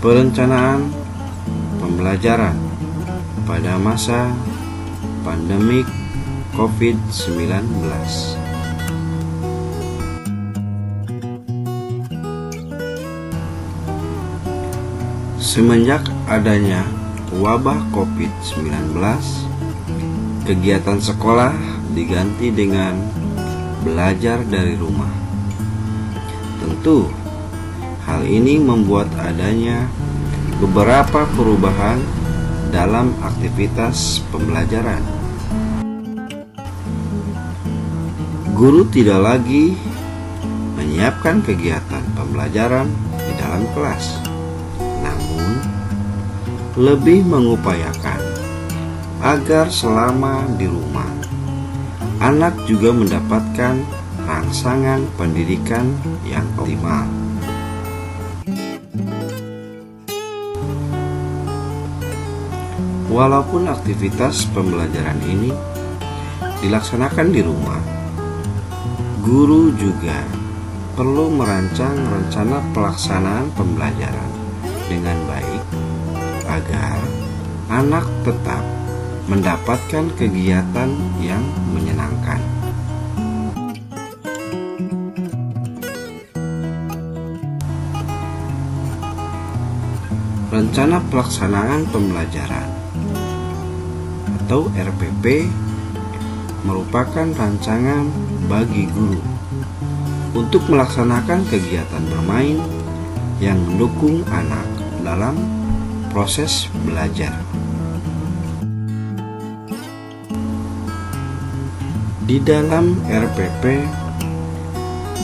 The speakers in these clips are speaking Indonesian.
Perencanaan pembelajaran pada masa pandemik COVID-19. Semenjak adanya wabah COVID-19, kegiatan sekolah diganti dengan belajar dari rumah. Tentu, hal ini membuat adanya beberapa perubahan dalam aktivitas pembelajaran. Guru tidak lagi menyiapkan kegiatan pembelajaran di dalam kelas, namun lebih mengupayakan agar selama di rumah anak juga mendapatkan rangsangan pendidikan yang optimal. Walaupun aktivitas pembelajaran ini dilaksanakan di rumah, guru juga perlu merancang rencana pelaksanaan pembelajaran dengan baik agar anak tetap mendapatkan kegiatan yang menyenangkan. Rencana pelaksanaan pembelajaran atau RPP merupakan rancangan bagi guru untuk melaksanakan kegiatan bermain yang mendukung anak dalam proses belajar. Di dalam RPP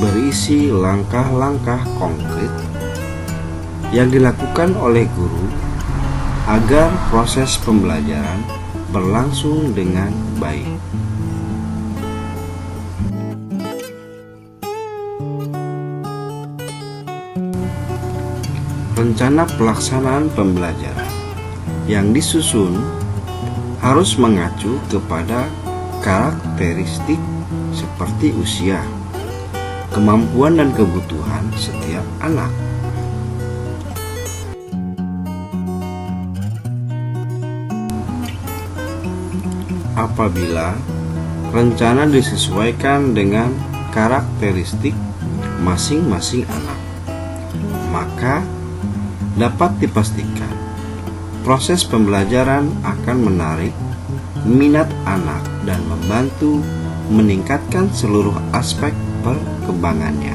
berisi langkah-langkah konkret yang dilakukan oleh guru agar proses pembelajaran berlangsung dengan baik. Rencana pelaksanaan pembelajaran yang disusun harus mengacu kepada karakteristik seperti usia, kemampuan dan kebutuhan setiap anak. Apabila rencana disesuaikan dengan karakteristik masing-masing anak, maka dapat dipastikan proses pembelajaran akan menarik minat anak dan membantu meningkatkan seluruh aspek perkembangannya.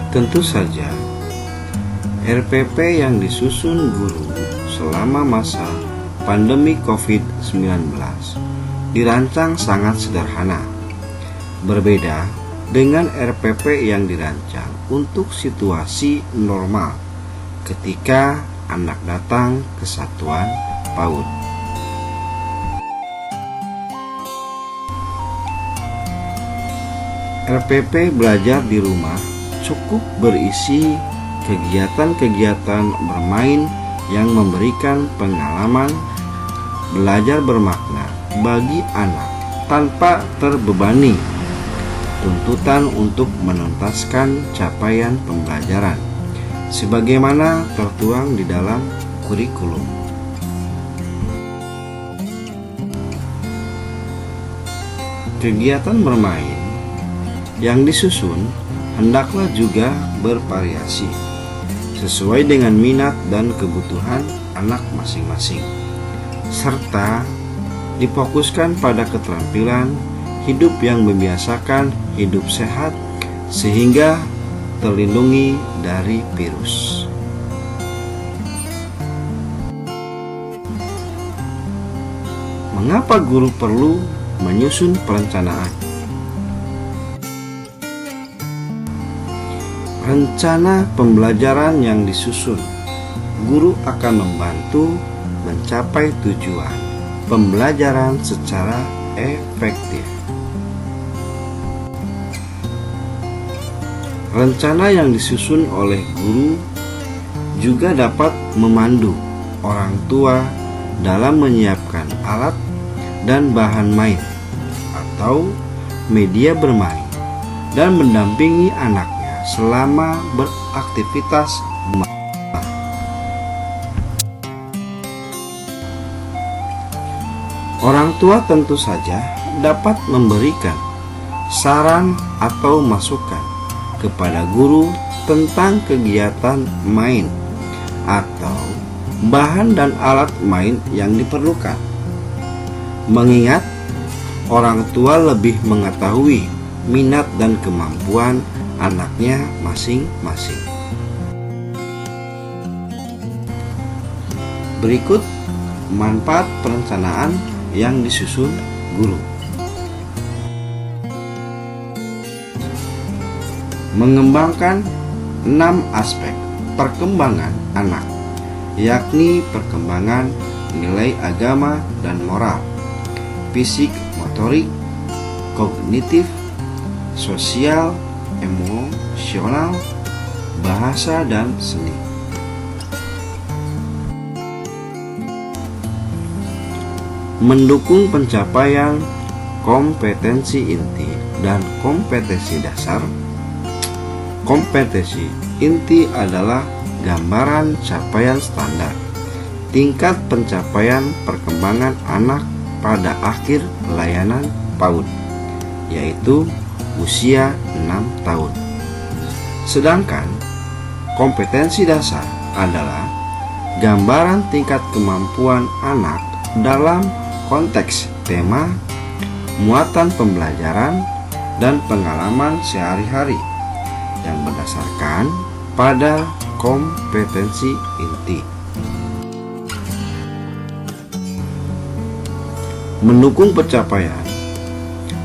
Tentu saja, RPP yang disusun guru selama masa pandemi COVID-19 dirancang sangat sederhana, berbeda dengan RPP yang dirancang untuk situasi normal ketika anak datang ke satuan PAUD. RPP belajar di rumah cukup berisi kegiatan-kegiatan bermain yang memberikan pengalaman belajar bermakna bagi anak tanpa terbebani tuntutan untuk menuntaskan capaian pembelajaran sebagaimana tertuang di dalam kurikulum. Kegiatan bermain yang disusun hendaklah juga bervariasi sesuai dengan minat dan kebutuhan anak masing-masing, serta difokuskan pada keterampilan hidup yang membiasakan hidup sehat sehingga terlindungi dari virus. Mengapa guru perlu menyusun perencanaan? rencana pembelajaran yang disusun, guru akan membantu mencapai tujuan pembelajaran secara efektif. Rencana yang disusun oleh guru juga dapat memandu orang tua dalam menyiapkan alat dan bahan main atau media bermain dan mendampingi anaknya selama beraktivitas. Orang tua tentu saja dapat memberikan saran atau masukan kepada guru tentang kegiatan main atau bahan dan alat main yang diperlukan. Mengingat orang tua lebih mengetahui minat dan kemampuan anaknya masing-masing. Berikut manfaat perencanaan yang disusun guru. Mengembangkan 6 aspek perkembangan anak, yakni perkembangan nilai agama dan moral, fisik, motorik, kognitif, sosial, emosional, bahasa, dan seni. Mendukung pencapaian kompetensi inti dan kompetensi dasar. Kompetensi inti adalah gambaran capaian standar tingkat pencapaian perkembangan anak pada akhir layanan PAUD, yaitu usia 6 tahun. Sedangkan kompetensi dasar adalah gambaran tingkat kemampuan anak dalam konteks tema, muatan pembelajaran, dan pengalaman sehari-hari yang berdasarkan pada kompetensi inti. Mendukung pencapaian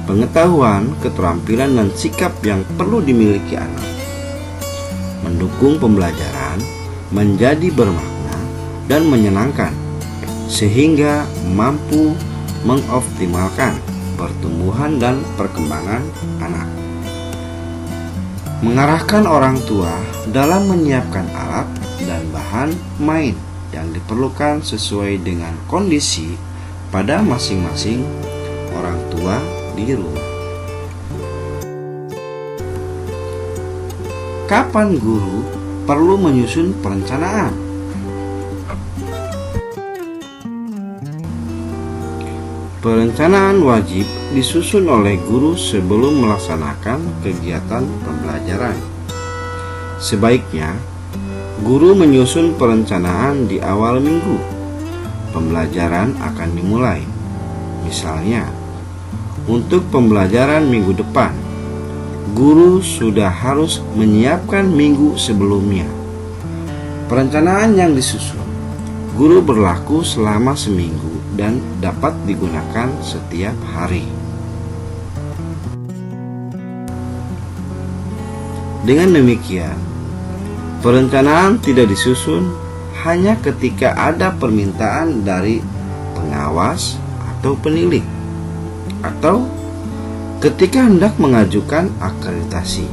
pengetahuan, keterampilan, dan sikap yang perlu dimiliki anak. Mendukung pembelajaran menjadi bermakna dan menyenangkan sehingga mampu mengoptimalkan pertumbuhan dan perkembangan anak. Mengarahkan orang tua dalam menyiapkan alat dan bahan main yang diperlukan sesuai dengan kondisi pada masing-masing orang tua di rumah. Kapan guru perlu menyusun perencanaan? Perencanaan wajib disusun oleh guru sebelum melaksanakan kegiatan pembelajaran. Sebaiknya, guru menyusun perencanaan di awal minggu pembelajaran akan dimulai. Misalnya, untuk pembelajaran minggu depan, guru sudah harus menyiapkan minggu sebelumnya. Perencanaan yang disusun, guru berlaku selama seminggu dan dapat digunakan setiap hari. Dengan demikian, perencanaan tidak disusun hanya ketika ada permintaan dari pengawas atau penilik, atau ketika hendak mengajukan akreditasi.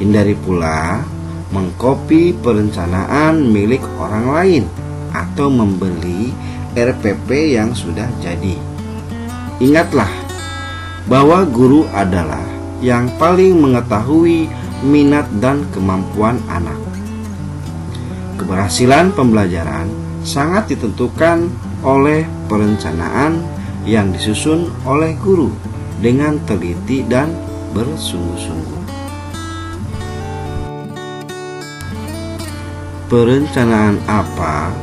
Hindari pula mengkopi perencanaan milik orang lain atau membeli RPP yang sudah jadi. Ingatlah bahwa guru adalah yang paling mengetahui minat dan kemampuan anak. Keberhasilan pembelajaran sangat ditentukan oleh perencanaan yang disusun oleh guru dengan teliti dan bersungguh-sungguh. Perencanaan apa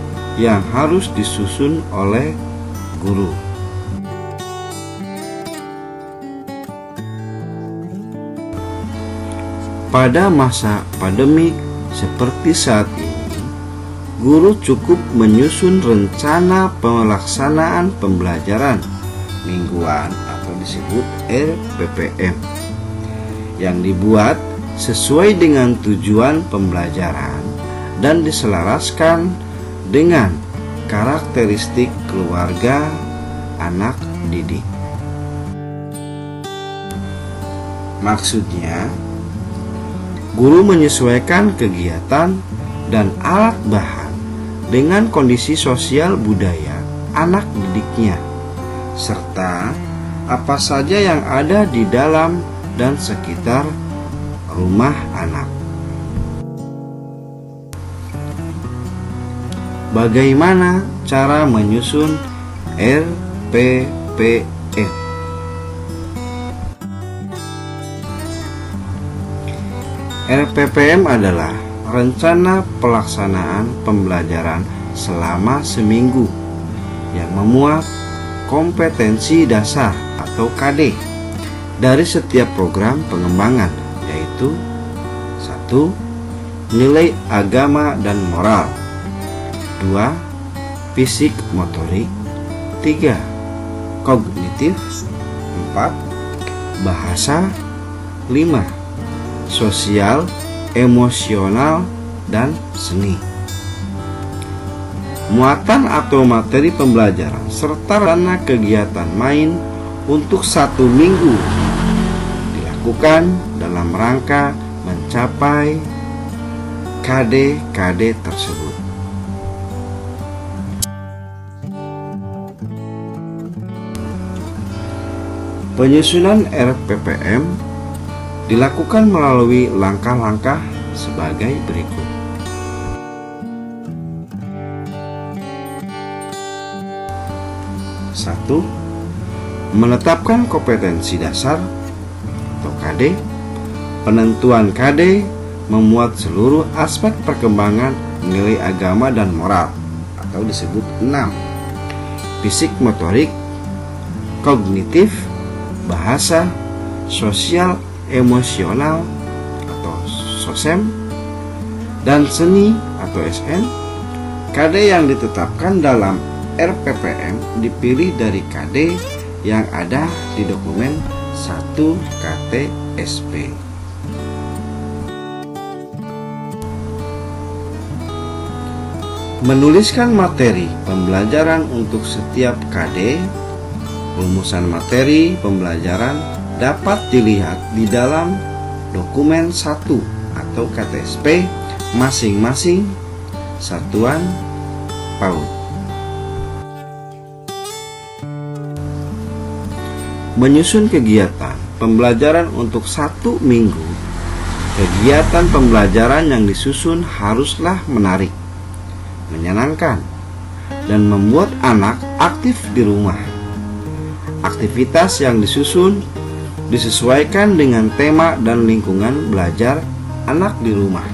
yang harus disusun oleh guru? Pada masa pandemik seperti saat ini, guru cukup menyusun rencana pelaksanaan pembelajaran mingguan atau disebut RPPM yang dibuat sesuai dengan tujuan pembelajaran dan diselaraskan dengan karakteristik keluarga anak didik. Maksudnya, guru menyesuaikan kegiatan dan alat bahan dengan kondisi sosial budaya anak didiknya, serta apa saja yang ada di dalam dan sekitar rumah anak. Bagaimana cara menyusun RPPM? RPPM adalah rencana pelaksanaan pembelajaran selama seminggu yang memuat kompetensi dasar atau KD dari setiap program pengembangan, yaitu 1. Nilai agama dan moral, 2. Fisik motorik, 3. Kognitif, 4. Bahasa, 5. Sosial, emosional, dan seni. Muatan atau materi pembelajaran serta rencana kegiatan main untuk 1 minggu dilakukan dalam rangka mencapai KD-KD tersebut. Penyusunan RPPM dilakukan melalui langkah-langkah sebagai berikut. 1. Menetapkan kompetensi dasar atau KD. Penentuan KD memuat seluruh aspek perkembangan nilai agama dan moral atau disebut 6. Fisik motorik, kognitif, bahasa, sosial emosional atau SOSEM, dan seni atau SN. KD yang ditetapkan dalam RPPM dipilih dari KD yang ada di dokumen 1 KTSP. Menuliskan materi pembelajaran untuk setiap KD. Rumusan materi pembelajaran dapat dilihat di dalam dokumen 1 atau KTSP masing-masing satuan PAUD. Menyusun kegiatan pembelajaran untuk 1 minggu. Kegiatan pembelajaran yang disusun haruslah menarik, menyenangkan, dan membuat anak aktif di rumah. Aktivitas yang disusun disesuaikan dengan tema dan lingkungan belajar anak di rumah.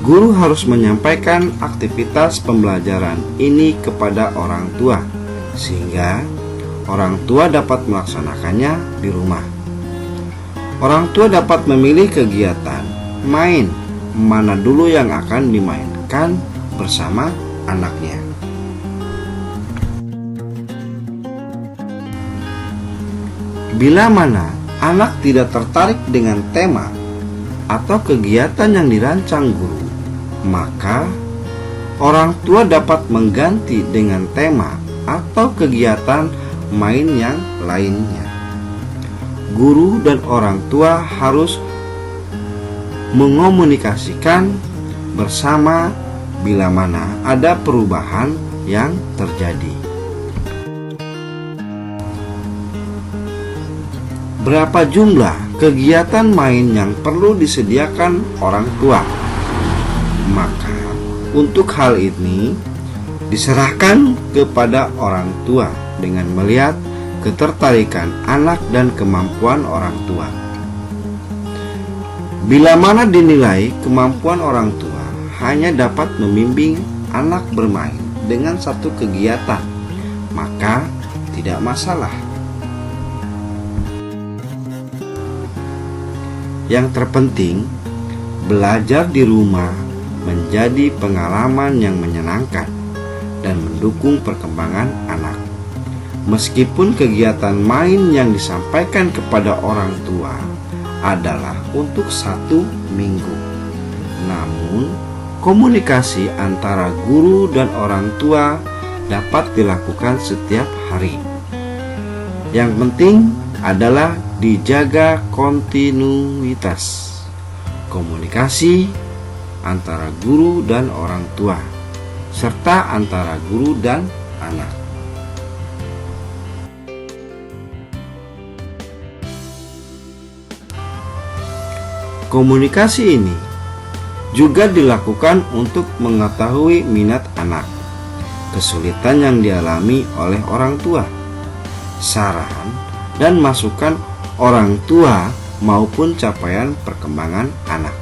Guru harus menyampaikan aktivitas pembelajaran ini kepada orang tua, sehingga orang tua dapat melaksanakannya di rumah. Orang tua dapat memilih kegiatan main mana dulu yang akan dimainkan bersama anaknya. Bila mana anak tidak tertarik dengan tema atau kegiatan yang dirancang guru, maka orang tua dapat mengganti dengan tema atau kegiatan main yang lainnya. Guru dan orang tua harus mengomunikasikan bersama bila mana ada perubahan yang terjadi. Berapa jumlah kegiatan main yang perlu disediakan orang tua? Maka untuk hal ini diserahkan kepada orang tua dengan melihat ketertarikan anak dan kemampuan orang tua. Bila mana dinilai kemampuan orang tua hanya dapat membimbing anak bermain dengan satu kegiatan, maka tidak masalah. Yang terpenting, belajar di rumah menjadi pengalaman yang menyenangkan dan mendukung perkembangan anak. Meskipun kegiatan main yang disampaikan kepada orang tua adalah untuk 1 minggu. Namun, komunikasi antara guru dan orang tua dapat dilakukan setiap hari. Yang penting adalah dijaga kontinuitas komunikasi antara guru dan orang tua, serta antara guru dan anak. Komunikasi ini juga dilakukan untuk mengetahui minat anak, kesulitan yang dialami oleh orang tua, saran dan masukan orang tua maupun capaian perkembangan anak.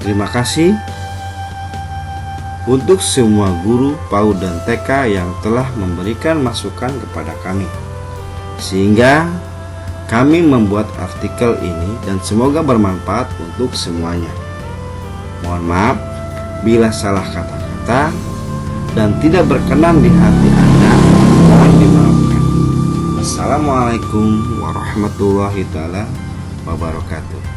Terima kasih untuk semua guru PAUD dan TK yang telah memberikan masukan kepada kami, sehingga kami membuat artikel ini dan semoga bermanfaat untuk semuanya. Mohon maaf bila salah kata-kata dan tidak berkenan di hati Anda, mohon dimaafkan. Assalamualaikum warahmatullahi wabarakatuh.